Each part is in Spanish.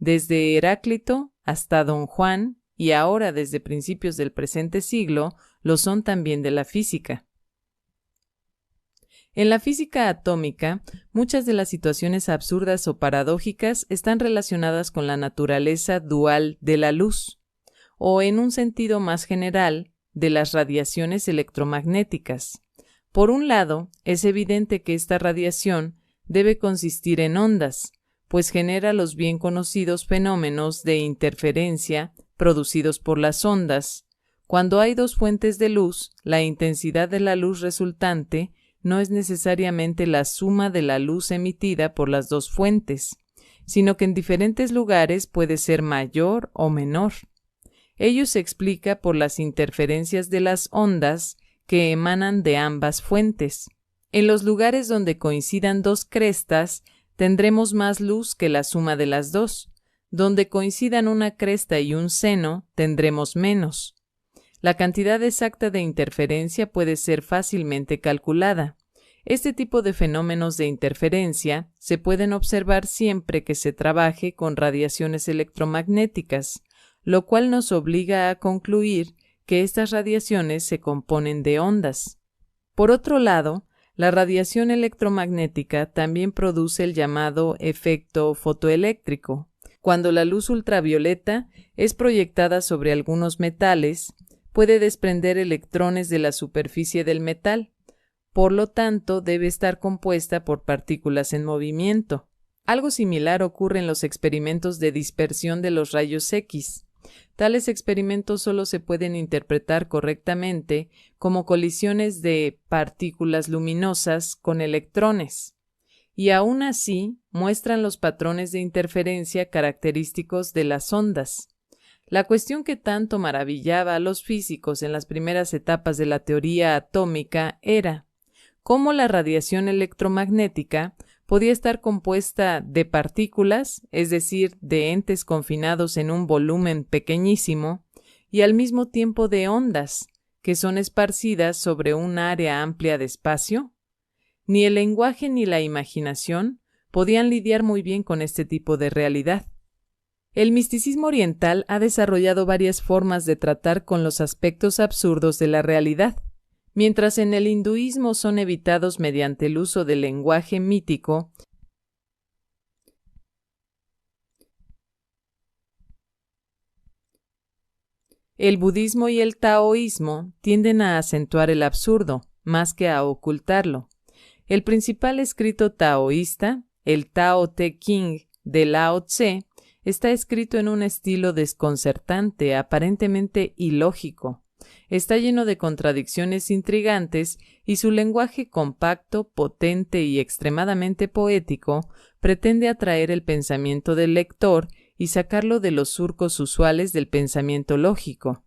Desde Heráclito hasta Don Juan, y ahora desde principios del presente siglo, lo son también de la física. En la física atómica, muchas de las situaciones absurdas o paradójicas están relacionadas con la naturaleza dual de la luz, o en un sentido más general, de las radiaciones electromagnéticas. Por un lado, es evidente que esta radiación debe consistir en ondas, pues genera los bien conocidos fenómenos de interferencia producidos por las ondas. Cuando hay dos fuentes de luz, la intensidad de la luz resultante no es necesariamente la suma de la luz emitida por las dos fuentes, sino que en diferentes lugares puede ser mayor o menor. Ello se explica por las interferencias de las ondas que emanan de ambas fuentes. En los lugares donde coincidan dos crestas, tendremos más luz que la suma de las dos. Donde coincidan una cresta y un seno, tendremos menos. La cantidad exacta de interferencia puede ser fácilmente calculada. Este tipo de fenómenos de interferencia se pueden observar siempre que se trabaje con radiaciones electromagnéticas, lo cual nos obliga a concluir que estas radiaciones se componen de ondas. Por otro lado, la radiación electromagnética también produce el llamado efecto fotoeléctrico. Cuando la luz ultravioleta es proyectada sobre algunos metales, puede desprender electrones de la superficie del metal. Por lo tanto, debe estar compuesta por partículas en movimiento. Algo similar ocurre en los experimentos de dispersión de los rayos X. Tales experimentos solo se pueden interpretar correctamente como colisiones de partículas luminosas con electrones, y aún así muestran los patrones de interferencia característicos de las ondas. La cuestión que tanto maravillaba a los físicos en las primeras etapas de la teoría atómica era cómo la radiación electromagnética podía estar compuesta de partículas, es decir, de entes confinados en un volumen pequeñísimo, y al mismo tiempo de ondas, que son esparcidas sobre un área amplia de espacio. Ni el lenguaje ni la imaginación podían lidiar muy bien con este tipo de realidad. El misticismo oriental ha desarrollado varias formas de tratar con los aspectos absurdos de la realidad. Mientras en el hinduismo son evitados mediante el uso del lenguaje mítico, el budismo y el taoísmo tienden a acentuar el absurdo, más que a ocultarlo. El principal escrito taoísta, el Tao Te Ching de Lao Tse, está escrito en un estilo desconcertante, aparentemente ilógico. Está lleno de contradicciones intrigantes y su lenguaje compacto, potente y extremadamente poético pretende atraer el pensamiento del lector y sacarlo de los surcos usuales del pensamiento lógico.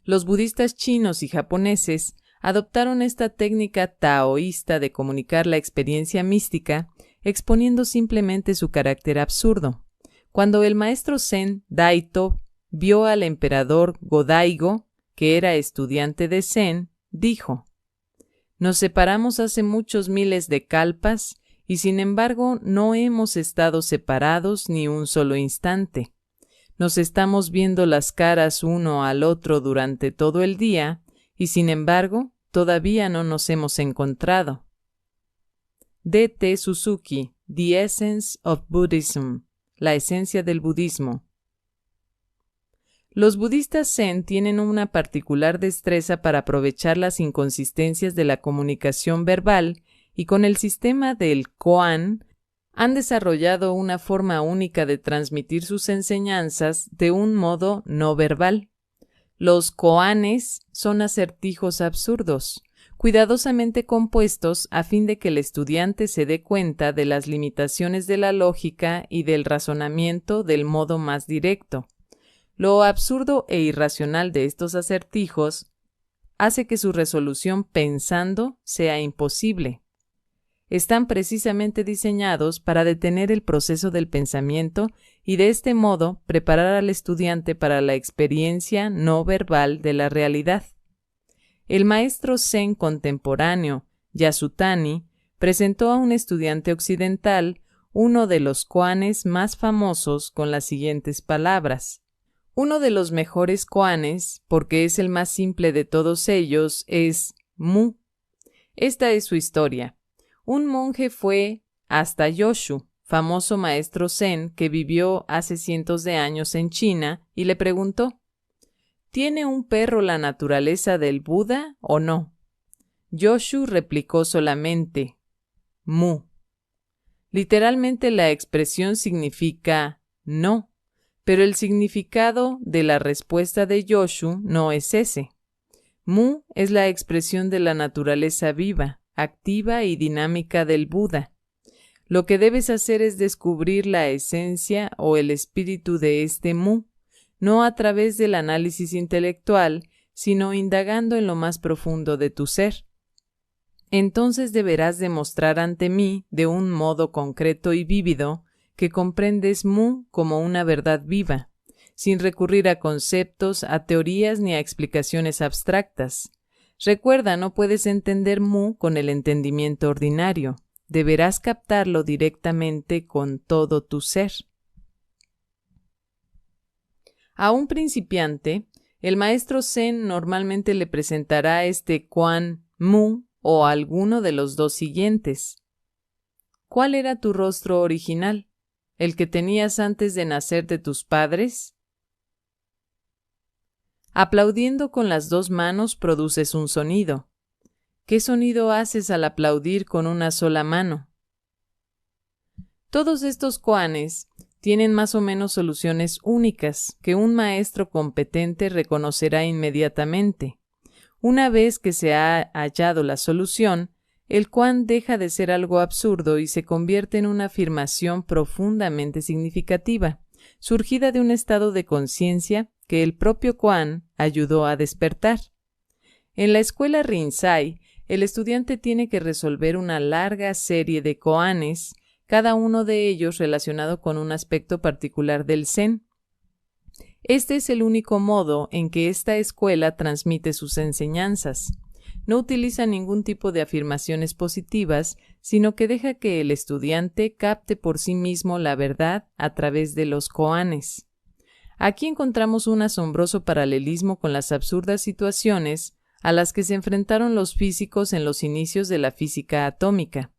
Los budistas chinos y japoneses adoptaron esta técnica taoísta de comunicar la experiencia mística, exponiendo simplemente su carácter absurdo. Cuando el maestro Zen Daito vio al emperador Go-Daigo, que era estudiante de Zen, dijo: «Nos separamos hace muchos miles de kalpas y sin embargo no hemos estado separados ni un solo instante. Nos estamos viendo las caras uno al otro durante todo el día y sin embargo todavía no nos hemos encontrado». D.T. Suzuki, The Essence of Buddhism, la esencia del budismo. Los budistas Zen tienen una particular destreza para aprovechar las inconsistencias de la comunicación verbal y con el sistema del koan han desarrollado una forma única de transmitir sus enseñanzas de un modo no verbal. Los koanes son acertijos absurdos, cuidadosamente compuestos a fin de que el estudiante se dé cuenta de las limitaciones de la lógica y del razonamiento del modo más directo. Lo absurdo e irracional de estos acertijos hace que su resolución pensando sea imposible. Están precisamente diseñados para detener el proceso del pensamiento y de este modo preparar al estudiante para la experiencia no verbal de la realidad. El maestro Zen contemporáneo, Yasutani, presentó a un estudiante occidental uno de los koanes más famosos con las siguientes palabras. Uno de los mejores koanes, porque es el más simple de todos ellos, es Mu. Esta es su historia. Un monje fue hasta Yoshu, famoso maestro zen que vivió hace cientos de años en China, y le preguntó: ¿tiene un perro la naturaleza del Buda o no? Yoshu replicó solamente: Mu. Literalmente la expresión significa no, pero el significado de la respuesta de Yoshu no es ese. Mu es la expresión de la naturaleza viva, activa y dinámica del Buda. Lo que debes hacer es descubrir la esencia o el espíritu de este Mu, no a través del análisis intelectual, sino indagando en lo más profundo de tu ser. Entonces deberás demostrar ante mí, de un modo concreto y vívido, que comprendes Mu como una verdad viva, sin recurrir a conceptos, a teorías ni a explicaciones abstractas. Recuerda, no puedes entender Mu con el entendimiento ordinario. Deberás captarlo directamente con todo tu ser. A un principiante, el maestro Zen normalmente le presentará este koan Mu o alguno de los dos siguientes. ¿Cuál era tu rostro original? ¿El que tenías antes de nacer de tus padres? Aplaudiendo con las dos manos produces un sonido. ¿Qué sonido haces al aplaudir con una sola mano? Todos estos koanes tienen más o menos soluciones únicas que un maestro competente reconocerá inmediatamente. Una vez que se ha hallado la solución, el koan deja de ser algo absurdo y se convierte en una afirmación profundamente significativa, surgida de un estado de conciencia que el propio koan ayudó a despertar. En la escuela Rinzai, el estudiante tiene que resolver una larga serie de koanes, cada uno de ellos relacionado con un aspecto particular del Zen. Este es el único modo en que esta escuela transmite sus enseñanzas. No utiliza ningún tipo de afirmaciones positivas, sino que deja que el estudiante capte por sí mismo la verdad a través de los koanes. Aquí encontramos un asombroso paralelismo con las absurdas situaciones a las que se enfrentaron los físicos en los inicios de la física atómica.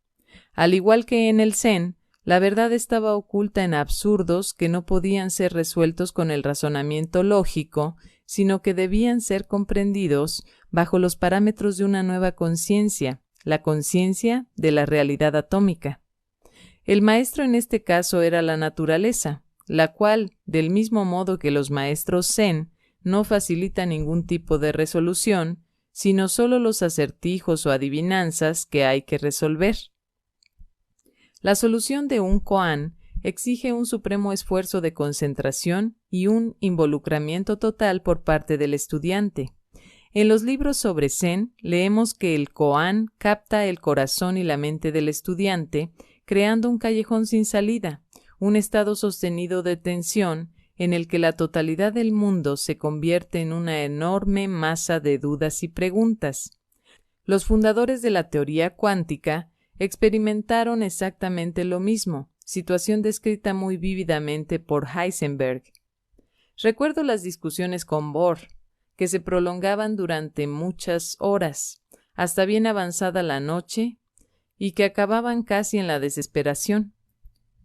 Al igual que en el Zen, la verdad estaba oculta en absurdos que no podían ser resueltos con el razonamiento lógico, sino que debían ser comprendidos bajo los parámetros de una nueva conciencia, la conciencia de la realidad atómica. El maestro en este caso era la naturaleza, la cual, del mismo modo que los maestros Zen, no facilita ningún tipo de resolución, sino solo los acertijos o adivinanzas que hay que resolver. La solución de un koan exige un supremo esfuerzo de concentración y un involucramiento total por parte del estudiante. En los libros sobre Zen leemos que el koan capta el corazón y la mente del estudiante, creando un callejón sin salida, un estado sostenido de tensión en el que la totalidad del mundo se convierte en una enorme masa de dudas y preguntas. Los fundadores de la teoría cuántica experimentaron exactamente lo mismo, situación descrita muy vívidamente por Heisenberg. Recuerdo las discusiones con Bohr, que se prolongaban durante muchas horas, hasta bien avanzada la noche, y que acababan casi en la desesperación.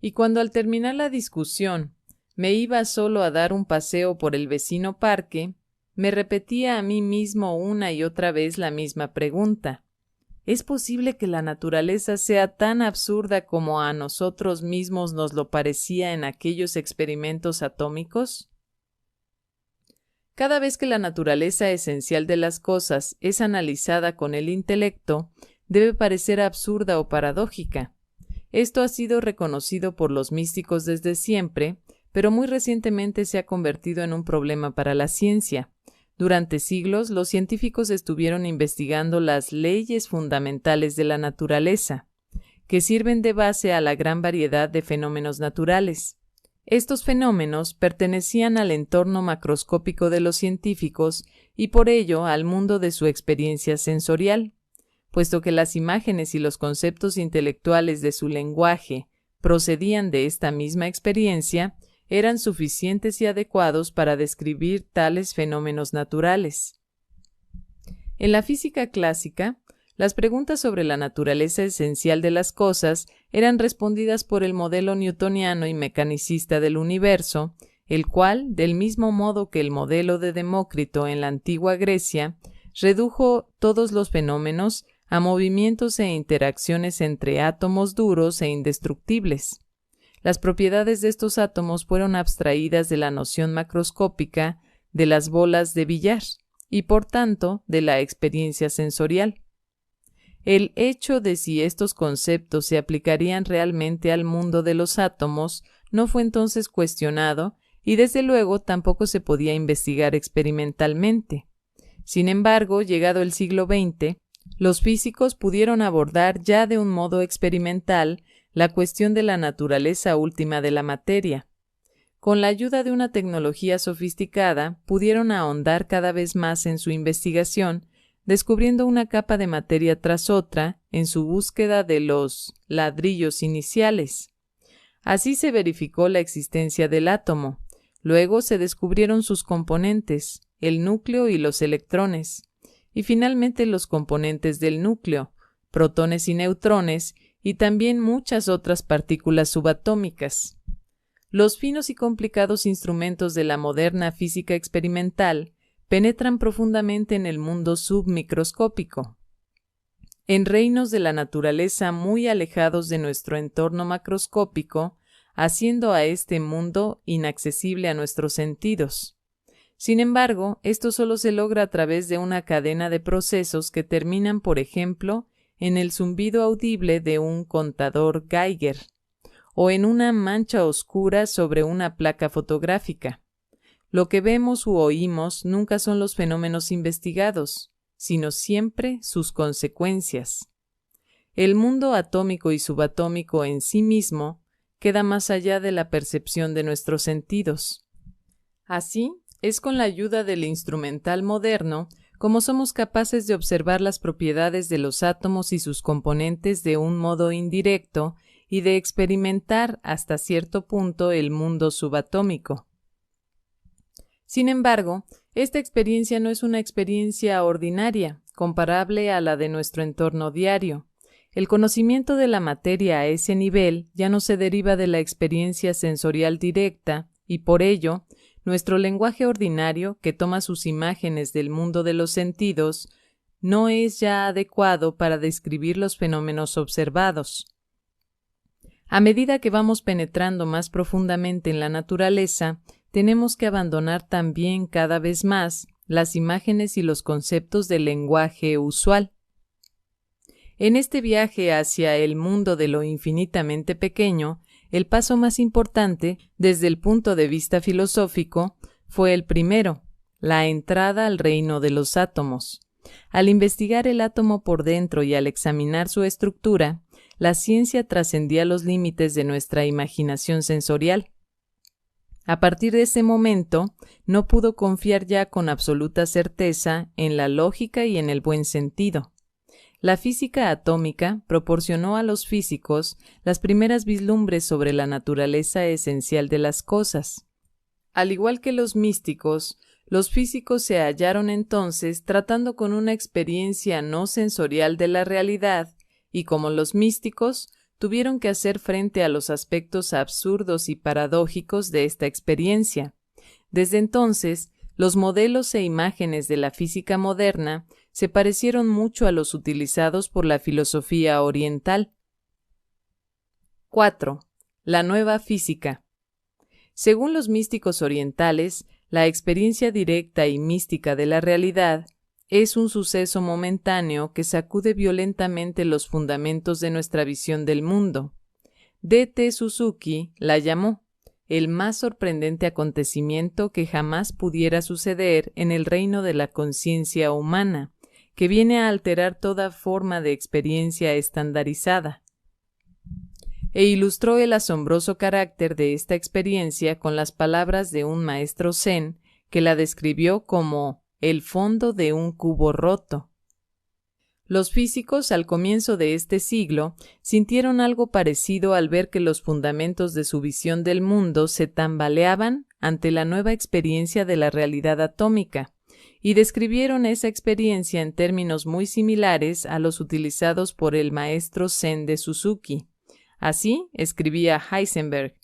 Y cuando al terminar la discusión me iba solo a dar un paseo por el vecino parque, me repetía a mí mismo una y otra vez la misma pregunta. ¿Es posible que la naturaleza sea tan absurda como a nosotros mismos nos lo parecía en aquellos experimentos atómicos? Cada vez que la naturaleza esencial de las cosas es analizada con el intelecto, debe parecer absurda o paradójica. Esto ha sido reconocido por los místicos desde siempre, pero muy recientemente se ha convertido en un problema para la ciencia. Durante siglos, los científicos estuvieron investigando las leyes fundamentales de la naturaleza, que sirven de base a la gran variedad de fenómenos naturales. Estos fenómenos pertenecían al entorno macroscópico de los científicos y por ello al mundo de su experiencia sensorial, puesto que las imágenes y los conceptos intelectuales de su lenguaje procedían de esta misma experiencia, eran suficientes y adecuados para describir tales fenómenos naturales. En la física clásica, las preguntas sobre la naturaleza esencial de las cosas eran respondidas por el modelo newtoniano y mecanicista del universo, el cual, del mismo modo que el modelo de Demócrito en la antigua Grecia, redujo todos los fenómenos a movimientos e interacciones entre átomos duros e indestructibles. Las propiedades de estos átomos fueron abstraídas de la noción macroscópica de las bolas de billar y, por tanto, de la experiencia sensorial. El hecho de si estos conceptos se aplicarían realmente al mundo de los átomos no fue entonces cuestionado y, desde luego, tampoco se podía investigar experimentalmente. Sin embargo, llegado el siglo XX, los físicos pudieron abordar ya de un modo experimental la cuestión de la naturaleza última de la materia. Con la ayuda de una tecnología sofisticada, pudieron ahondar cada vez más en su investigación, descubriendo una capa de materia tras otra en su búsqueda de los ladrillos iniciales. Así se verificó la existencia del átomo. Luego se descubrieron sus componentes, el núcleo y los electrones, y finalmente los componentes del núcleo, protones y neutrones, y también muchas otras partículas subatómicas. Los finos y complicados instrumentos de la moderna física experimental penetran profundamente en el mundo submicroscópico. En reinos de la naturaleza muy alejados de nuestro entorno macroscópico, haciendo a este mundo inaccesible a nuestros sentidos. Sin embargo, esto solo se logra a través de una cadena de procesos que terminan, por ejemplo, en el zumbido audible de un contador Geiger, o en una mancha oscura sobre una placa fotográfica. Lo que vemos u oímos nunca son los fenómenos investigados, sino siempre sus consecuencias. El mundo atómico y subatómico en sí mismo queda más allá de la percepción de nuestros sentidos. Así, es con la ayuda del instrumental moderno como somos capaces de observar las propiedades de los átomos y sus componentes de un modo indirecto y de experimentar hasta cierto punto el mundo subatómico. Sin embargo, esta experiencia no es una experiencia ordinaria, comparable a la de nuestro entorno diario. El conocimiento de la materia a ese nivel ya no se deriva de la experiencia sensorial directa y, por ello, nuestro lenguaje ordinario, que toma sus imágenes del mundo de los sentidos, no es ya adecuado para describir los fenómenos observados. A medida que vamos penetrando más profundamente en la naturaleza, tenemos que abandonar también cada vez más las imágenes y los conceptos del lenguaje usual. En este viaje hacia el mundo de lo infinitamente pequeño, el paso más importante, desde el punto de vista filosófico, fue el primero, la entrada al reino de los átomos. Al investigar el átomo por dentro y al examinar su estructura, la ciencia trascendía los límites de nuestra imaginación sensorial. A partir de ese momento, no pudo confiar ya con absoluta certeza en la lógica y en el buen sentido. La física atómica proporcionó a los físicos las primeras vislumbres sobre la naturaleza esencial de las cosas. Al igual que los místicos, los físicos se hallaron entonces tratando con una experiencia no sensorial de la realidad y, como los místicos, tuvieron que hacer frente a los aspectos absurdos y paradójicos de esta experiencia. Desde entonces, los modelos e imágenes de la física moderna se parecieron mucho a los utilizados por la filosofía oriental. 4. La nueva física. Según los místicos orientales, la experiencia directa y mística de la realidad es un suceso momentáneo que sacude violentamente los fundamentos de nuestra visión del mundo. D.T. Suzuki la llamó el más sorprendente acontecimiento que jamás pudiera suceder en el reino de la conciencia humana, que viene a alterar toda forma de experiencia estandarizada. E ilustró el asombroso carácter de esta experiencia con las palabras de un maestro zen que la describió como el fondo de un cubo roto. Los físicos al comienzo de este siglo sintieron algo parecido al ver que los fundamentos de su visión del mundo se tambaleaban ante la nueva experiencia de la realidad atómica, y describieron esa experiencia en términos muy similares a los utilizados por el maestro Zen de Suzuki. Así escribía Heisenberg: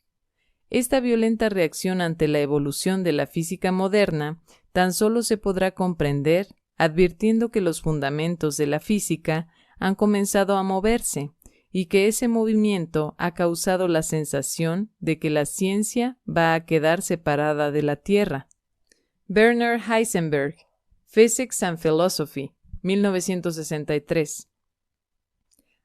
esta violenta reacción ante la evolución de la física moderna tan solo se podrá comprender advirtiendo que los fundamentos de la física han comenzado a moverse y que ese movimiento ha causado la sensación de que la ciencia va a quedar separada de la Tierra. Werner Heisenberg, Physics and Philosophy, 1963.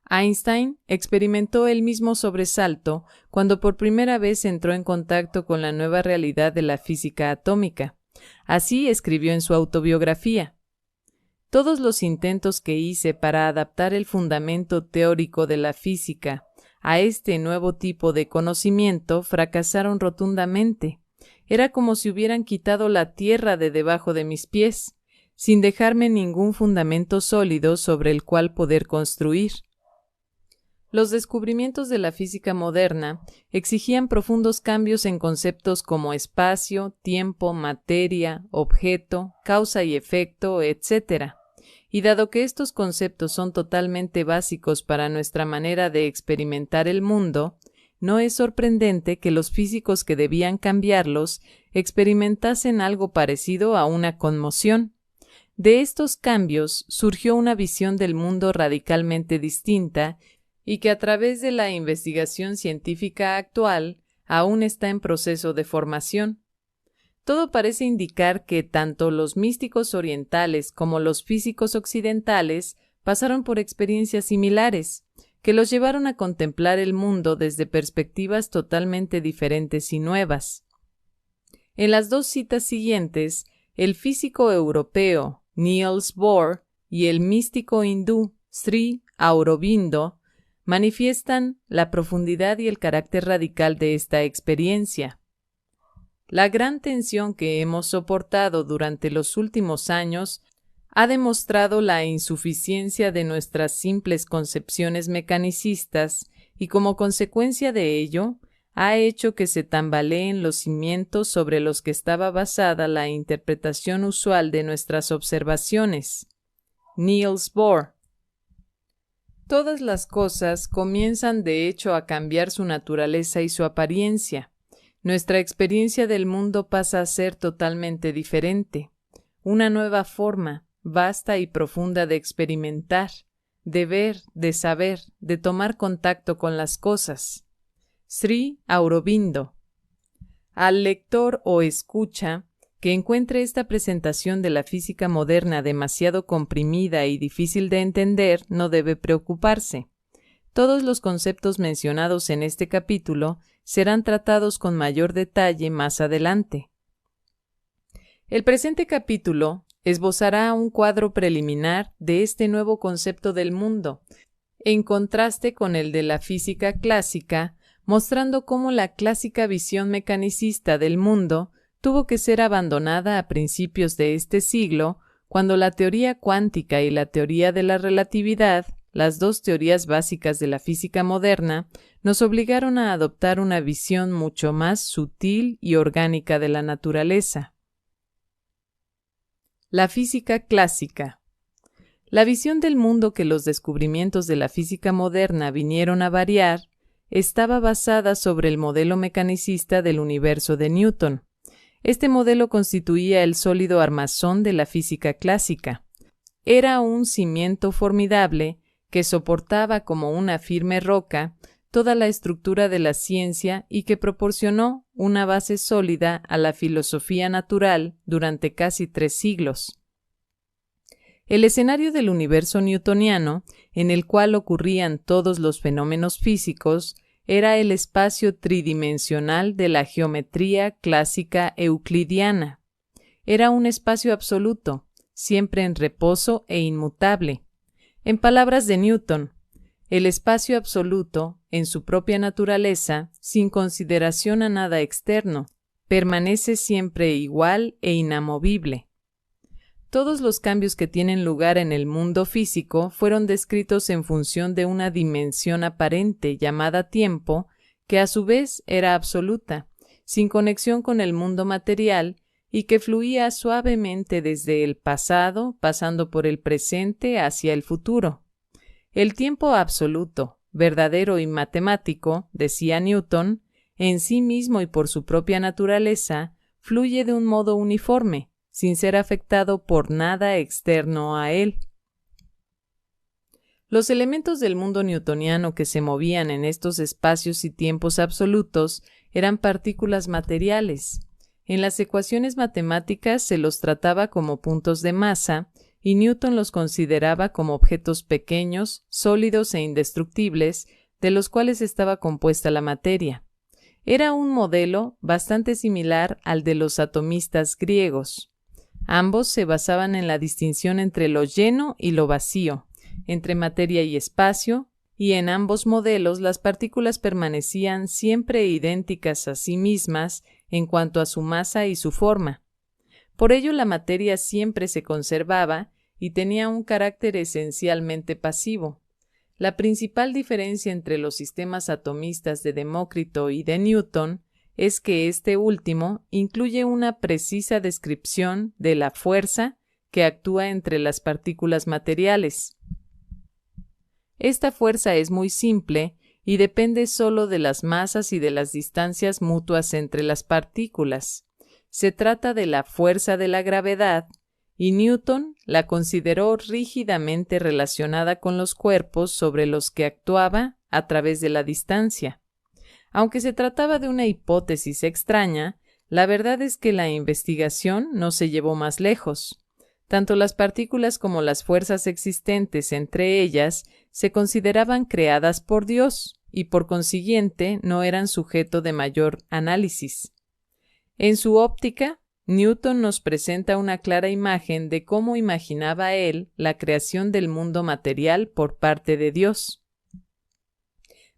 Einstein experimentó el mismo sobresalto cuando por primera vez entró en contacto con la nueva realidad de la física atómica. Así escribió en su autobiografía: todos los intentos que hice para adaptar el fundamento teórico de la física a este nuevo tipo de conocimiento fracasaron rotundamente. Era como si hubieran quitado la tierra de debajo de mis pies, sin dejarme ningún fundamento sólido sobre el cual poder construir. Los descubrimientos de la física moderna exigían profundos cambios en conceptos como espacio, tiempo, materia, objeto, causa y efecto, etc. Y dado que estos conceptos son totalmente básicos para nuestra manera de experimentar el mundo, no es sorprendente que los físicos que debían cambiarlos experimentasen algo parecido a una conmoción. De estos cambios surgió una visión del mundo radicalmente distinta y que a través de la investigación científica actual aún está en proceso de formación. Todo parece indicar que tanto los místicos orientales como los físicos occidentales pasaron por experiencias similares, que los llevaron a contemplar el mundo desde perspectivas totalmente diferentes y nuevas. En las dos citas siguientes, el físico europeo Niels Bohr y el místico hindú Sri Aurobindo manifiestan la profundidad y el carácter radical de esta experiencia. La gran tensión que hemos soportado durante los últimos años ha demostrado la insuficiencia de nuestras simples concepciones mecanicistas y, como consecuencia de ello, ha hecho que se tambaleen los cimientos sobre los que estaba basada la interpretación usual de nuestras observaciones. Niels Bohr. Todas las cosas comienzan de hecho a cambiar su naturaleza y su apariencia. Nuestra experiencia del mundo pasa a ser totalmente diferente. Una nueva forma, vasta y profunda de experimentar, de ver, de saber, de tomar contacto con las cosas. Sri Aurobindo. Al lector o escucha que encuentre esta presentación de la física moderna demasiado comprimida y difícil de entender, no debe preocuparse. Todos los conceptos mencionados en este capítulo serán tratados con mayor detalle más adelante. El presente capítulo esbozará un cuadro preliminar de este nuevo concepto del mundo, en contraste con el de la física clásica, mostrando cómo la clásica visión mecanicista del mundo tuvo que ser abandonada a principios de este siglo, cuando la teoría cuántica y la teoría de la relatividad, las dos teorías básicas de la física moderna, nos obligaron a adoptar una visión mucho más sutil y orgánica de la naturaleza. La física clásica. La visión del mundo que los descubrimientos de la física moderna vinieron a variar estaba basada sobre el modelo mecanicista del universo de Newton. Este modelo constituía el sólido armazón de la física clásica. Era un cimiento formidable que soportaba como una firme roca toda la estructura de la ciencia y que proporcionó una base sólida a la filosofía natural durante casi 3 siglos. El escenario del universo newtoniano, en el cual ocurrían todos los fenómenos físicos, era el espacio tridimensional de la geometría clásica euclidiana. Era un espacio absoluto, siempre en reposo e inmutable. En palabras de Newton, el espacio absoluto, en su propia naturaleza, sin consideración a nada externo, permanece siempre igual e inamovible. Todos los cambios que tienen lugar en el mundo físico fueron descritos en función de una dimensión aparente llamada tiempo, que a su vez era absoluta, sin conexión con el mundo material y que fluía suavemente desde el pasado, pasando por el presente hacia el futuro. El tiempo absoluto, verdadero y matemático, decía Newton, en sí mismo y por su propia naturaleza, fluye de un modo uniforme, sin ser afectado por nada externo a él. Los elementos del mundo newtoniano que se movían en estos espacios y tiempos absolutos eran partículas materiales. En las ecuaciones matemáticas se los trataba como puntos de masa y Newton los consideraba como objetos pequeños, sólidos e indestructibles, de los cuales estaba compuesta la materia. Era un modelo bastante similar al de los atomistas griegos. Ambos se basaban en la distinción entre lo lleno y lo vacío, entre materia y espacio, y en ambos modelos las partículas permanecían siempre idénticas a sí mismas en cuanto a su masa y su forma. Por ello la materia siempre se conservaba y tenía un carácter esencialmente pasivo. La principal diferencia entre los sistemas atomistas de Demócrito y de Newton es que este último incluye una precisa descripción de la fuerza que actúa entre las partículas materiales. Esta fuerza es muy simple y depende solo de las masas y de las distancias mutuas entre las partículas. Se trata de la fuerza de la gravedad, y Newton la consideró rígidamente relacionada con los cuerpos sobre los que actuaba a través de la distancia. Aunque se trataba de una hipótesis extraña, la verdad es que la investigación no se llevó más lejos. Tanto las partículas como las fuerzas existentes entre ellas se consideraban creadas por Dios y por consiguiente no eran sujeto de mayor análisis. En su óptica, Newton nos presenta una clara imagen de cómo imaginaba él la creación del mundo material por parte de Dios.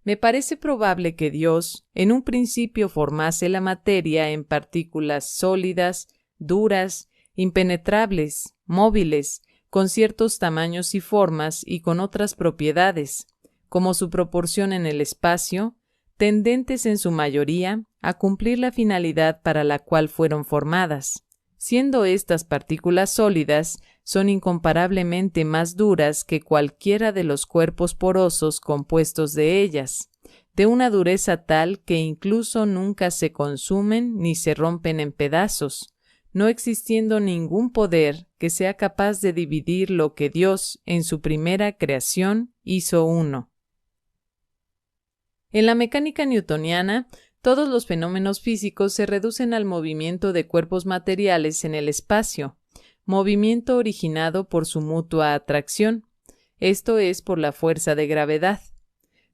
Me parece probable que Dios en un principio formase la materia en partículas sólidas, duras, impenetrables, móviles, con ciertos tamaños y formas y con otras propiedades, como su proporción en el espacio, tendentes en su mayoría a cumplir la finalidad para la cual fueron formadas. Siendo estas partículas sólidas, son incomparablemente más duras que cualquiera de los cuerpos porosos compuestos de ellas, de una dureza tal que incluso nunca se consumen ni se rompen en pedazos, no existiendo ningún poder que sea capaz de dividir lo que Dios, en su primera creación, hizo uno. En la mecánica newtoniana, todos los fenómenos físicos se reducen al movimiento de cuerpos materiales en el espacio, movimiento originado por su mutua atracción, esto es por la fuerza de gravedad.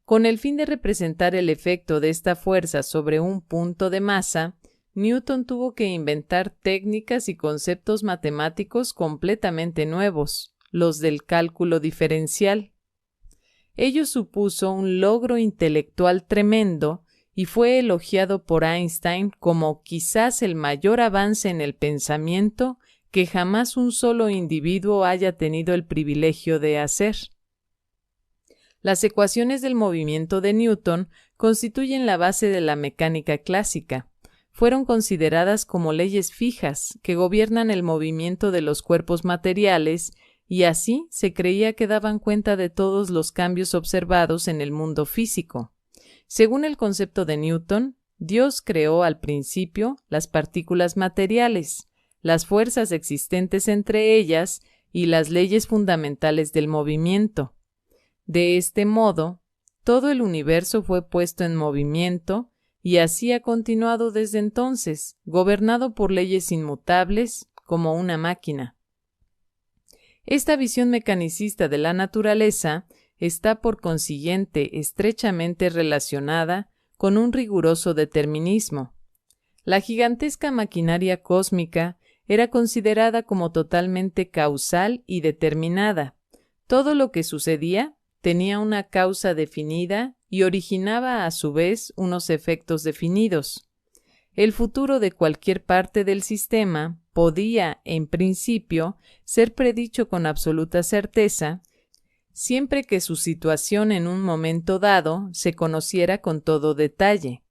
Con el fin de representar el efecto de esta fuerza sobre un punto de masa, Newton tuvo que inventar técnicas y conceptos matemáticos completamente nuevos, los del cálculo diferencial. Ello supuso un logro intelectual tremendo y fue elogiado por Einstein como quizás el mayor avance en el pensamiento que jamás un solo individuo haya tenido el privilegio de hacer. Las ecuaciones del movimiento de Newton constituyen la base de la mecánica clásica. Fueron consideradas como leyes fijas que gobiernan el movimiento de los cuerpos materiales y así se creía que daban cuenta de todos los cambios observados en el mundo físico. Según el concepto de Newton, Dios creó al principio las partículas materiales, las fuerzas existentes entre ellas y las leyes fundamentales del movimiento. De este modo, todo el universo fue puesto en movimiento y así ha continuado desde entonces, gobernado por leyes inmutables como una máquina. Esta visión mecanicista de la naturaleza está por consiguiente estrechamente relacionada con un riguroso determinismo. La gigantesca maquinaria cósmica era considerada como totalmente causal y determinada. Todo lo que sucedía tenía una causa definida y originaba a su vez unos efectos definidos. El futuro de cualquier parte del sistema podía, en principio, ser predicho con absoluta certeza, siempre que su situación en un momento dado se conociera con todo detalle.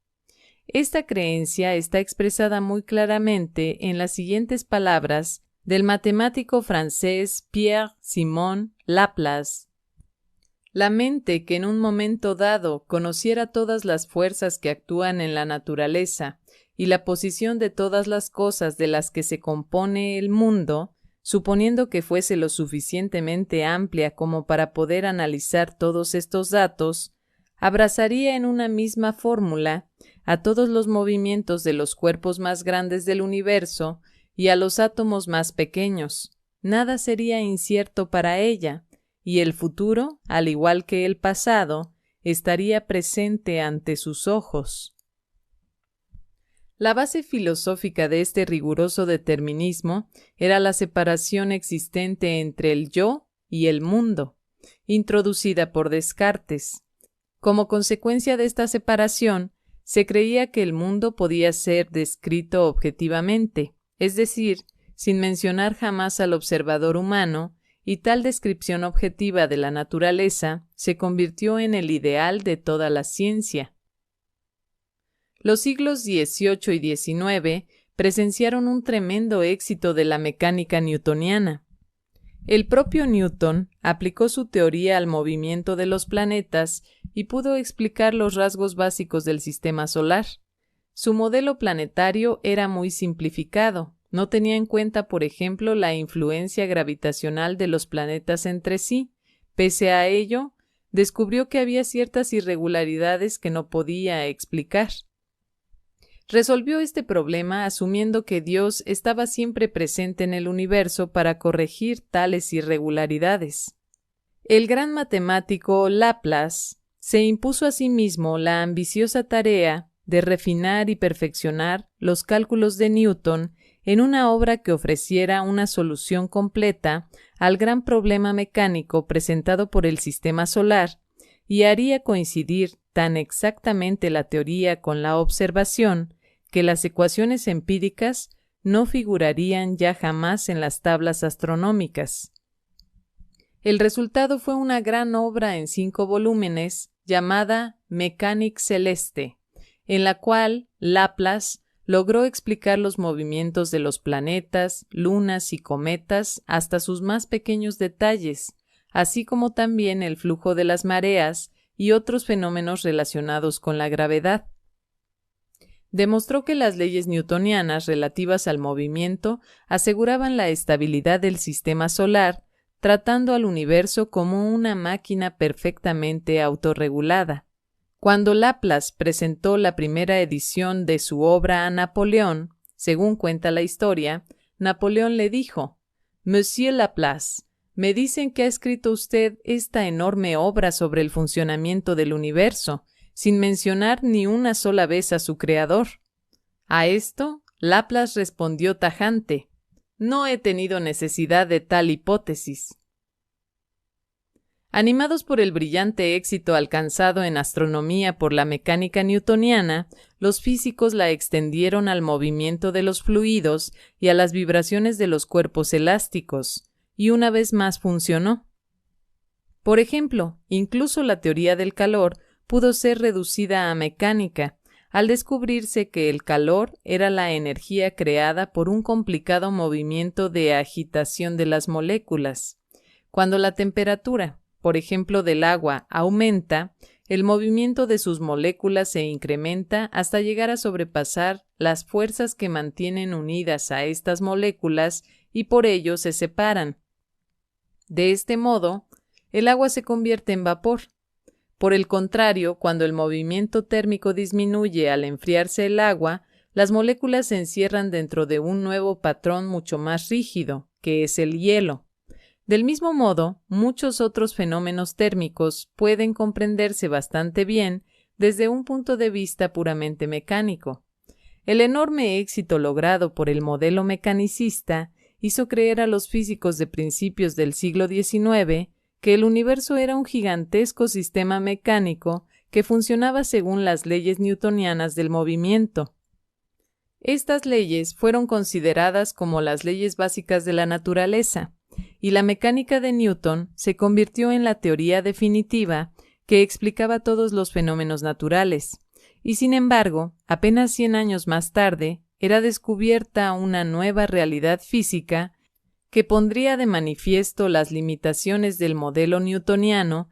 Esta creencia está expresada muy claramente en las siguientes palabras del matemático francés Pierre-Simon Laplace. La mente que en un momento dado conociera todas las fuerzas que actúan en la naturaleza y la posición de todas las cosas de las que se compone el mundo, suponiendo que fuese lo suficientemente amplia como para poder analizar todos estos datos, abrazaría en una misma fórmula a todos los movimientos de los cuerpos más grandes del universo y a los átomos más pequeños. Nada sería incierto para ella, y el futuro, al igual que el pasado, estaría presente ante sus ojos. La base filosófica de este riguroso determinismo era la separación existente entre el yo y el mundo, introducida por Descartes. Como consecuencia de esta separación, se creía que el mundo podía ser descrito objetivamente, es decir, sin mencionar jamás al observador humano, y tal descripción objetiva de la naturaleza se convirtió en el ideal de toda la ciencia. Los siglos XVIII y XIX presenciaron un tremendo éxito de la mecánica newtoniana. El propio Newton aplicó su teoría al movimiento de los planetas y pudo explicar los rasgos básicos del sistema solar. Su modelo planetario era muy simplificado. No tenía en cuenta, por ejemplo, la influencia gravitacional de los planetas entre sí. Pese a ello, descubrió que había ciertas irregularidades que no podía explicar. Resolvió este problema asumiendo que Dios estaba siempre presente en el universo para corregir tales irregularidades. El gran matemático Laplace se impuso a sí mismo la ambiciosa tarea de refinar y perfeccionar los cálculos de Newton en una obra que ofreciera una solución completa al gran problema mecánico presentado por el sistema solar y haría coincidir tan exactamente la teoría con la observación que las ecuaciones empíricas no figurarían ya jamás en las tablas astronómicas. El resultado fue una gran obra en 5 volúmenes llamada Mécanique Celeste, en la cual Laplace logró explicar los movimientos de los planetas, lunas y cometas hasta sus más pequeños detalles, así como también el flujo de las mareas y otros fenómenos relacionados con la gravedad. Demostró que las leyes newtonianas relativas al movimiento aseguraban la estabilidad del sistema solar, tratando al universo como una máquina perfectamente autorregulada. Cuando Laplace presentó la primera edición de su obra a Napoleón, según cuenta la historia, Napoleón le dijo: «Monsieur Laplace, me dicen que ha escrito usted esta enorme obra sobre el funcionamiento del universo, sin mencionar ni una sola vez a su creador». A esto, Laplace respondió tajante: «No he tenido necesidad de tal hipótesis». Animados por el brillante éxito alcanzado en astronomía por la mecánica newtoniana, los físicos la extendieron al movimiento de los fluidos y a las vibraciones de los cuerpos elásticos, y una vez más funcionó. Por ejemplo, incluso la teoría del calor pudo ser reducida a mecánica, al descubrirse que el calor era la energía creada por un complicado movimiento de agitación de las moléculas. Cuando la temperatura, por ejemplo, del agua aumenta, el movimiento de sus moléculas se incrementa hasta llegar a sobrepasar las fuerzas que mantienen unidas a estas moléculas y por ello se separan. De este modo, el agua se convierte en vapor. Por el contrario, cuando el movimiento térmico disminuye al enfriarse el agua, las moléculas se encierran dentro de un nuevo patrón mucho más rígido, que es el hielo. Del mismo modo, muchos otros fenómenos térmicos pueden comprenderse bastante bien desde un punto de vista puramente mecánico. El enorme éxito logrado por el modelo mecanicista hizo creer a los físicos de principios del siglo XIX que el universo era un gigantesco sistema mecánico que funcionaba según las leyes newtonianas del movimiento. Estas leyes fueron consideradas como las leyes básicas de la naturaleza, y la mecánica de Newton se convirtió en la teoría definitiva que explicaba todos los fenómenos naturales. Y sin embargo, apenas 100 años más tarde, era descubierta una nueva realidad física que pondría de manifiesto las limitaciones del modelo newtoniano